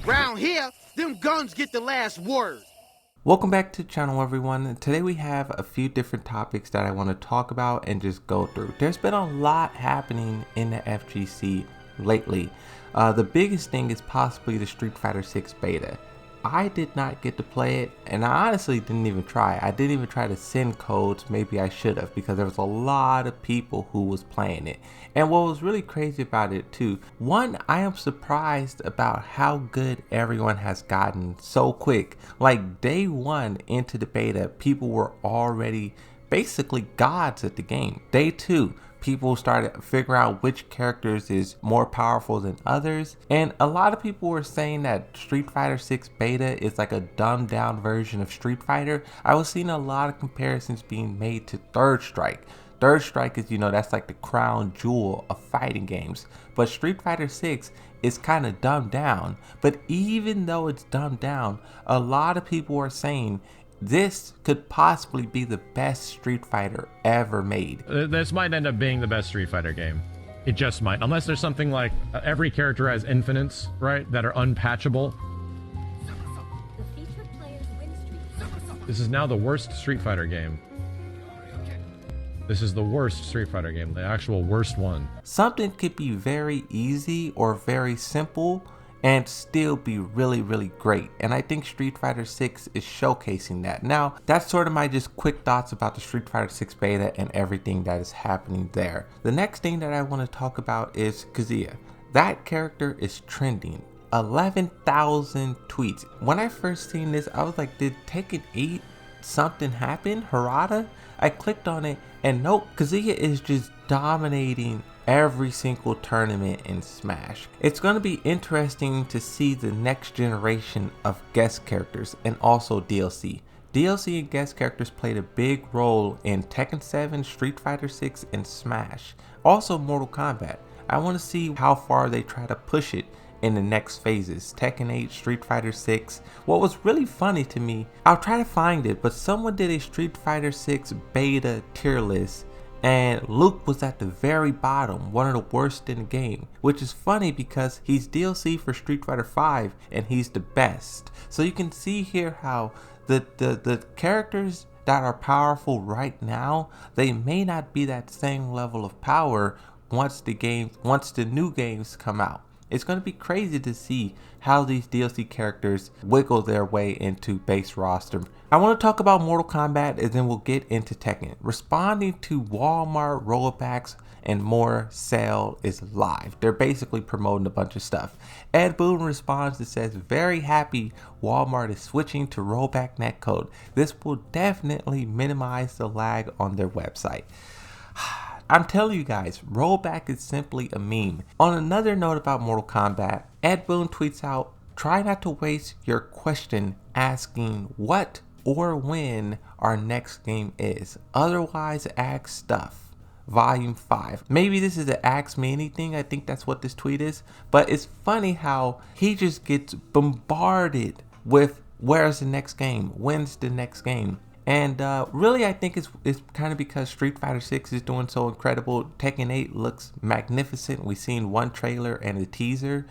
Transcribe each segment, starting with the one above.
Round here, them guns get the last word. Welcome back to the channel, everyone. Today we have a few different topics that I want to talk about and just go through. There's been a lot happening in the FGC lately. The biggest thing is possibly the Street Fighter 6 beta. I did not get to play it, and I honestly didn't even try. I didn't even try to send codes. Maybe I should have, because there was a lot of people who was playing it. And what was really crazy about it too, one, I am surprised about how good everyone has gotten so quick. Like day one into the beta, people were already basically gods at the game. Day two, people started figuring out which characters is more powerful than others, and a lot of people were saying that Street Fighter 6 beta is like a dumbed down version of Street Fighter. I was seeing a lot of comparisons being made to Third Strike. Third Strike is, that's like the crown jewel of fighting games, but Street Fighter 6 is kind of dumbed down. But even though it's dumbed down, a lot of people are saying this could possibly be the best Street Fighter ever made. This might end up being the best Street Fighter game. It just might. Unless there's something like every character has infinites, right, that are unpatchable. This is now the worst Street Fighter game. This is the worst Street Fighter game, the actual worst one. Something could be very easy or very simple and still be really, really great. And I think Street Fighter 6 is showcasing that. Now, that's sort of my just quick thoughts about the Street Fighter 6 beta and everything that is happening there. The next thing that I want to talk about is Kazuya. That character is trending. 11,000 tweets. When I first seen this, I was like, did Tekken 8 something happen? Harada? I clicked on it and nope, Kazuya is just dominating every single tournament in Smash. It's going to be interesting to see the next generation of guest characters and also DLC. DLC and guest characters played a big role in Tekken 7, Street Fighter 6, and Smash. Also Mortal Kombat. I want to see how far they try to push it in the next phases. Tekken 8, Street Fighter 6. What was really funny to me, I'll try to find it, but someone did a Street Fighter 6 beta tier list and Luke was at the very bottom, one of the worst in the game, which is funny because he's DLC for Street Fighter 5 and he's the best. So you can see here how the characters that are powerful right now, they may not be that same level of power once the new games come out. It's going to be crazy to see how these DLC characters wiggle their way into base roster. I want to talk about Mortal Kombat and then we'll get into Tekken. Responding to Walmart rollbacks and more sale is live. They're basically promoting a bunch of stuff. Ed Boon responds and says, very happy Walmart is switching to rollback netcode. This will definitely minimize the lag on their website. I'm telling you guys, rollback is simply a meme. On another note about Mortal Kombat, Ed Boon tweets out, try not to waste your question asking what or when our next game is. Otherwise, ask stuff. Volume 5. Maybe this is an Ask Me Anything. I think that's what this tweet is. But it's funny how he just gets bombarded with where's the next game? When's the next game? And really, I think it's kind of because Street Fighter 6 is doing so incredible. Tekken 8 looks magnificent. We've seen one trailer and a teaser.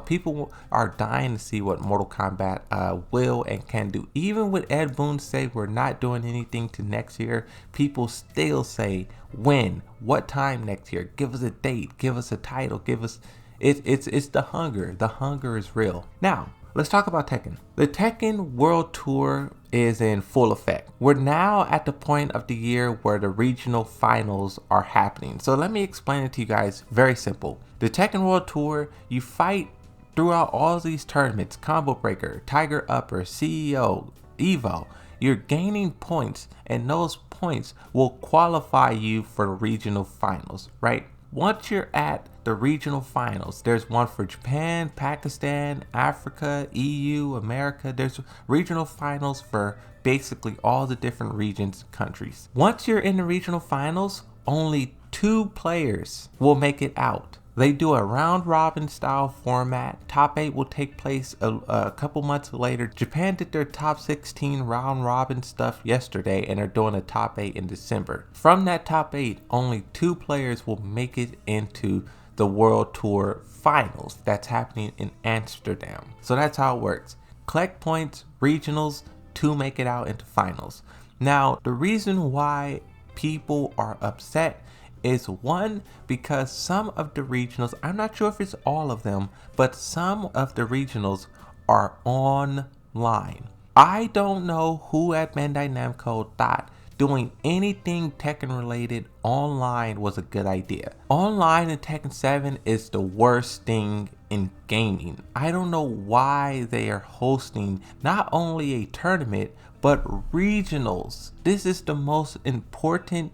People are dying to see what Mortal Kombat will and can do. Even with Ed Boon say we're not doing anything to next year, people still say when, what time next year. Give us a date, give us a title, give us. It's the hunger. The hunger is real. Now, let's talk about Tekken. The Tekken World Tour is in full effect. We're now at the point of the year where the regional finals are happening. So let me explain it to you guys very simple. The Tekken World Tour, you fight throughout all these tournaments, Combo Breaker, Tiger Upper, CEO, Evo. You're gaining points and those points will qualify you for the regional finals, right? Once you're at the regional finals, there's one for Japan, Pakistan, Africa, EU, America. There's regional finals for basically all the different regions and countries. Once you're in the regional finals, only 2 players will make it out. They do a round robin style format. Top 8 will take place a couple months later. Japan did their top 16 round robin stuff yesterday and they're doing a top 8 in December. From that top 8, only 2 players will make it into the World Tour Finals that's happening in Amsterdam. So that's how it works. Collect points, regionals, to make it out into finals. Now, the reason why people are upset is one, because some of the regionals, I'm not sure if it's all of them, but some of the regionals are online. I don't know who at Bandai Namco thought doing anything Tekken related online was a good idea. Online in Tekken 7 is the worst thing in gaming. I don't know why they are hosting not only a tournament, but regionals. This is the most important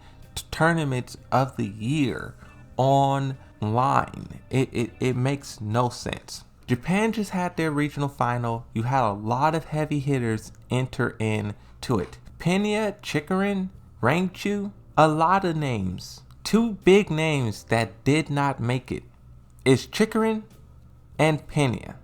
tournaments of the year online. It makes no sense. Japan just had their regional final. You had a lot of heavy hitters enter into it. Pena, Chikarin, Rangchu, a lot of names. Two big names that did not make it is Chikarin and Pena.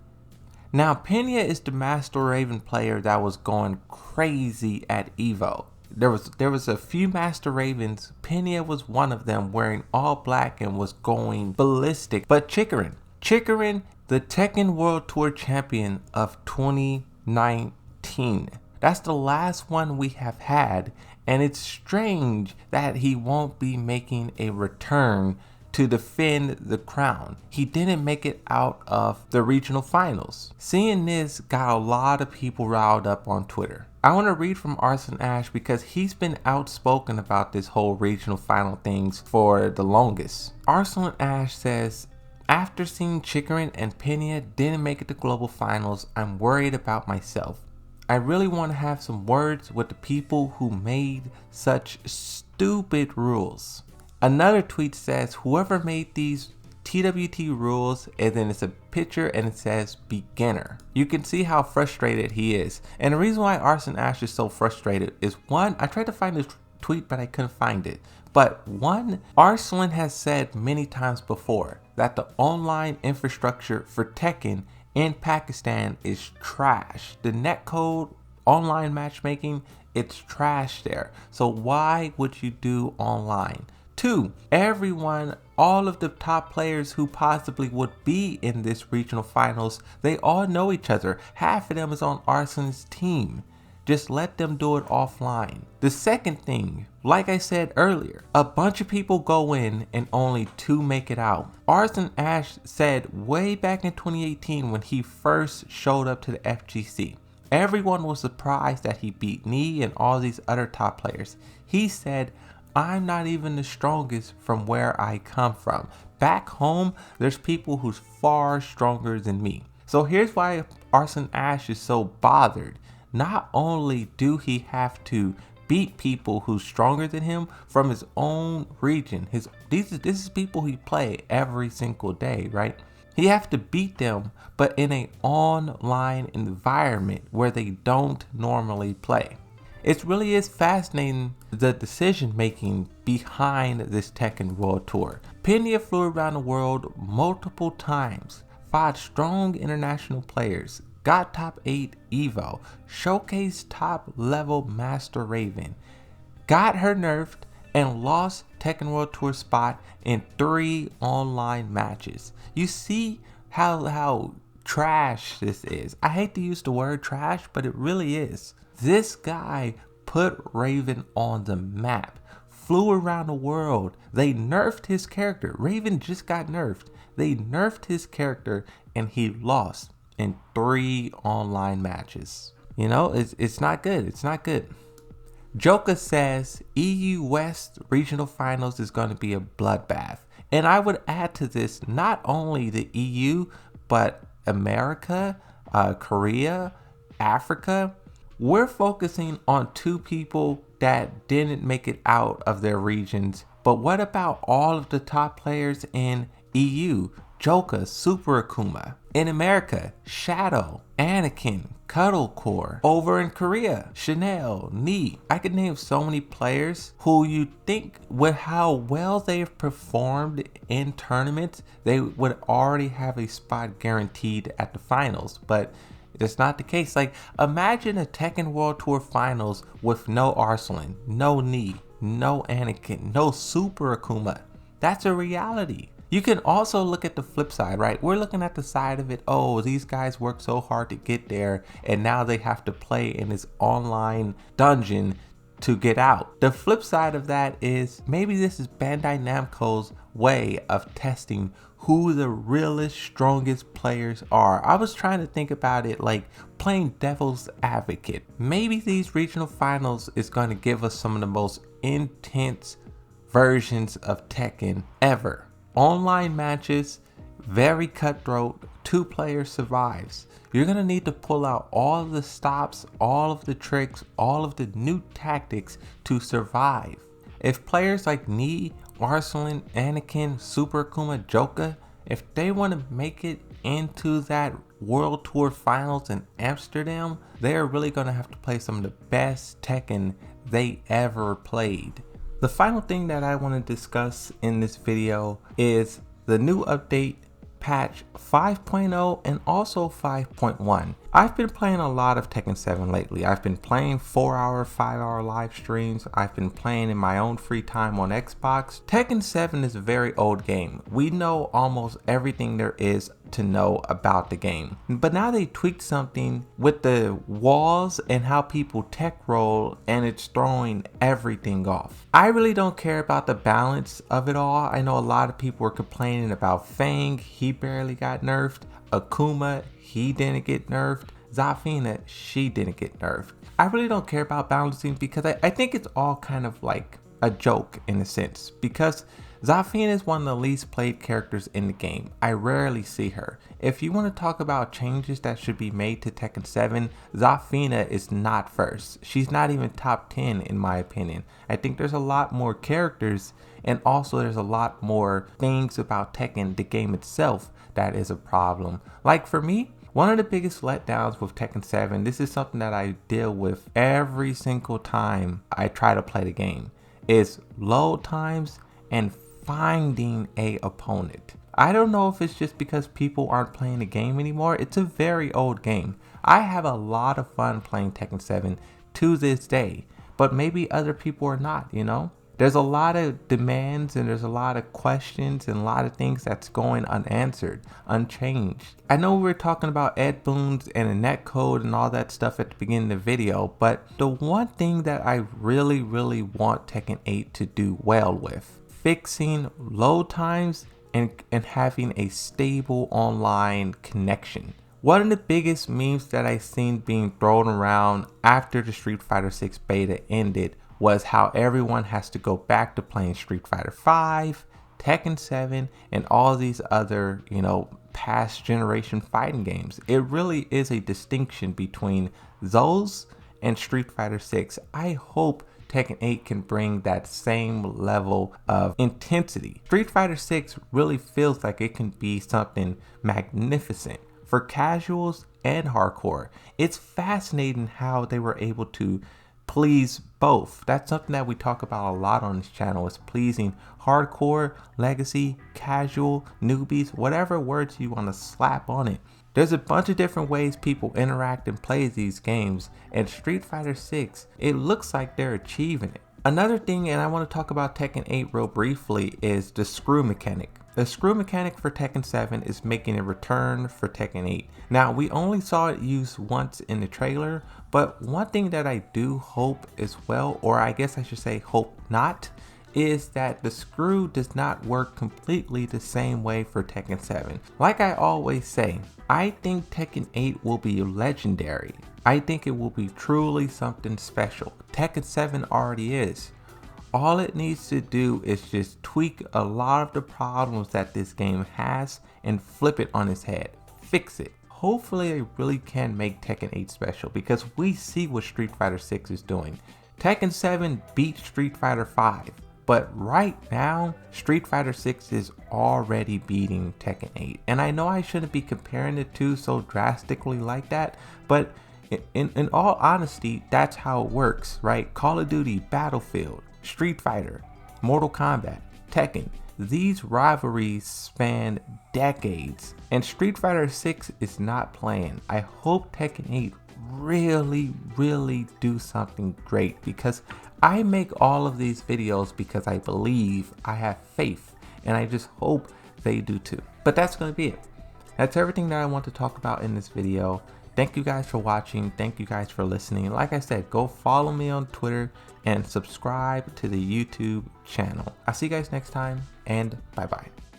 Now, Pena is the Master Raven player that was going crazy at EVO. There was a few Master Ravens. Pena was one of them, wearing all black and was going ballistic. But Chikarin, the Tekken World Tour champion of 2019. That's the last one we have had, and it's strange that he won't be making a return to defend the crown. He didn't make it out of the regional finals. Seeing this got a lot of people riled up on Twitter. I want to read from Arslan Ash because he's been outspoken about this whole regional final things for the longest. Arslan Ash says, after seeing Chikarin and Pena didn't make it to global finals, I'm worried about myself. I really want to have some words with the people who made such stupid rules. Another tweet says, whoever made these TWT rules, and then it's a picture and it says beginner. You can see how frustrated he is. And the reason why Arslan Ash is so frustrated is one, I tried to find this tweet but I couldn't find it. But one, Arslan has said many times before that the online infrastructure for Tekken in Pakistan is trash. The netcode, online matchmaking, it's trash there. So why would you do online? Two, everyone, all of the top players who possibly would be in this regional finals, they all know each other. Half of them is on Arslan's team. Just let them do it offline. The second thing, like I said earlier, a bunch of people go in and only 2 make it out. Arslan Ash said way back in 2018 when he first showed up to the FGC, everyone was surprised that he beat Knee and all these other top players. He said, I'm not even the strongest from where I come from. Back home, there's people who's far stronger than me. So here's why Arslan Ash is so bothered. Not only do he have to beat people who's stronger than him from his own region, this is people he play every single day, right? He has to beat them, but in an online environment where they don't normally play. It really is fascinating, the decision making behind this Tekken World Tour. Pena flew around the world multiple times, fought strong international players, got top 8 EVO, showcased top level Master Raven, got her nerfed, and lost Tekken World Tour spot in 3 online matches. You see how trash this is. I hate to use the word trash, but it really is. This guy put Raven on the map, flew around the world. They nerfed his character. Raven just got nerfed. They nerfed his character and he lost in 3 online matches. You know, it's not good. It's not good. Joka says EU West regional finals is going to be a bloodbath. And I would add to this, not only the EU, but America, Korea, Africa. We're focusing on 2 people that didn't make it out of their regions. But what about all of the top players in EU? Joka, Super Akuma. In America, Shadow, Anakin, Cuddlecore. Over in Korea, Chanel, Knee. I could name so many players who you think with how well they've performed in tournaments, they would already have a spot guaranteed at the finals. But that's not the case. Like, imagine a Tekken World Tour finals with no Arslan, no Knee, no Anakin, no Super Akuma. That's a reality. You can also look at the flip side, right? We're looking at the side of it. Oh, these guys worked so hard to get there and now they have to play in this online dungeon to get out. The flip side of that is maybe this is Bandai Namco's way of testing who the realest, strongest players are. I was trying to think about it like playing devil's advocate. Maybe these regional finals is going to give us some of the most intense versions of Tekken ever. Online matches, very cutthroat, 2 players survives. You're going to need to pull out all of the stops, all of the tricks, all of the new tactics to survive. If players like Nii, Arslan, Anakin, Super Akuma, Joka, if they want to make it into that World Tour finals in Amsterdam, they're really going to have to play some of the best Tekken they ever played. The final thing that I want to discuss in this video is the new update, patch 5.0 and also 5.1. I've been playing a lot of Tekken 7 lately. I've been playing 4-hour, 5-hour live streams. I've been playing in my own free time on Xbox. Tekken 7 is a very old game. We know almost everything there is to know about the game. But now they tweaked something with the walls and how people tech roll, and it's throwing everything off. I really don't care about the balance of it all. I know a lot of people were complaining about Fang. He barely got nerfed. Akuma, he didn't get nerfed. Zafina, she didn't get nerfed. I really don't care about balancing because I think it's all kind of like a joke in a sense, because Zafina is one of the least played characters in the game. I rarely see her. If you want to talk about changes that should be made to Tekken 7, Zafina is not first. She's not even top 10 in my opinion. I think there's a lot more characters, and also there's a lot more things about Tekken, the game itself, that is a problem. Like for me, one of the biggest letdowns with Tekken 7, this is something that I deal with every single time I try to play the game, is load times and finding a opponent. I don't know if it's just because people aren't playing the game anymore. It's a very old game. I have a lot of fun playing Tekken 7 to this day, but maybe other people are not, you know? There's a lot of demands and there's a lot of questions and a lot of things that's going unanswered, unchanged. I know we were talking about Ed Boons and a netcode and all that stuff at the beginning of the video, but the one thing that I really want Tekken 8 to do well with, fixing load times and having a stable online connection. One of the biggest memes that I've seen being thrown around after the Street Fighter 6 beta ended was how everyone has to go back to playing Street Fighter 5, Tekken 7, and all these other, past generation fighting games. It really is a distinction between those and Street Fighter 6. I hope Tekken 8 can bring that same level of intensity. Street Fighter 6 really feels like it can be something magnificent for casuals and hardcore. It's fascinating how they were able to please both. That's something that we talk about a lot on this channel, is pleasing hardcore, legacy, casual, newbies, whatever words you want to slap on it. There's a bunch of different ways people interact and play these games, and Street Fighter 6, it looks like they're achieving it. Another thing, and I want to talk about Tekken 8 real briefly, is the screw mechanic. The screw mechanic for Tekken 7 is making a return for Tekken 8. Now, we only saw it used once in the trailer, but one thing that I do hope as well, or I guess I should say hope not, is that the screw does not work completely the same way for Tekken 7. Like I always say, I think Tekken 8 will be legendary. I think it will be truly something special. Tekken 7 already is. All it needs to do is just tweak a lot of the problems that this game has and flip it on its head. Fix it. Hopefully they really can make Tekken 8 special, because we see what Street Fighter 6 is doing. Tekken 7 beat Street Fighter 5. But right now, Street Fighter 6 is already beating Tekken 8. And I know I shouldn't be comparing the two so drastically like that, but in all honesty, that's how it works, right? Call of Duty, Battlefield, Street Fighter, Mortal Kombat, Tekken. These rivalries span decades, and Street Fighter 6 is not playing. I hope Tekken 8 really do something great, because I make all of these videos because I believe, I have faith, and I just hope they do too. But that's going to be it. That's everything that I want to talk about in this video. Thank you guys for watching. Thank you guys for listening. Like I said, go follow me on Twitter and subscribe to the YouTube channel. I'll see you guys next time, and bye bye.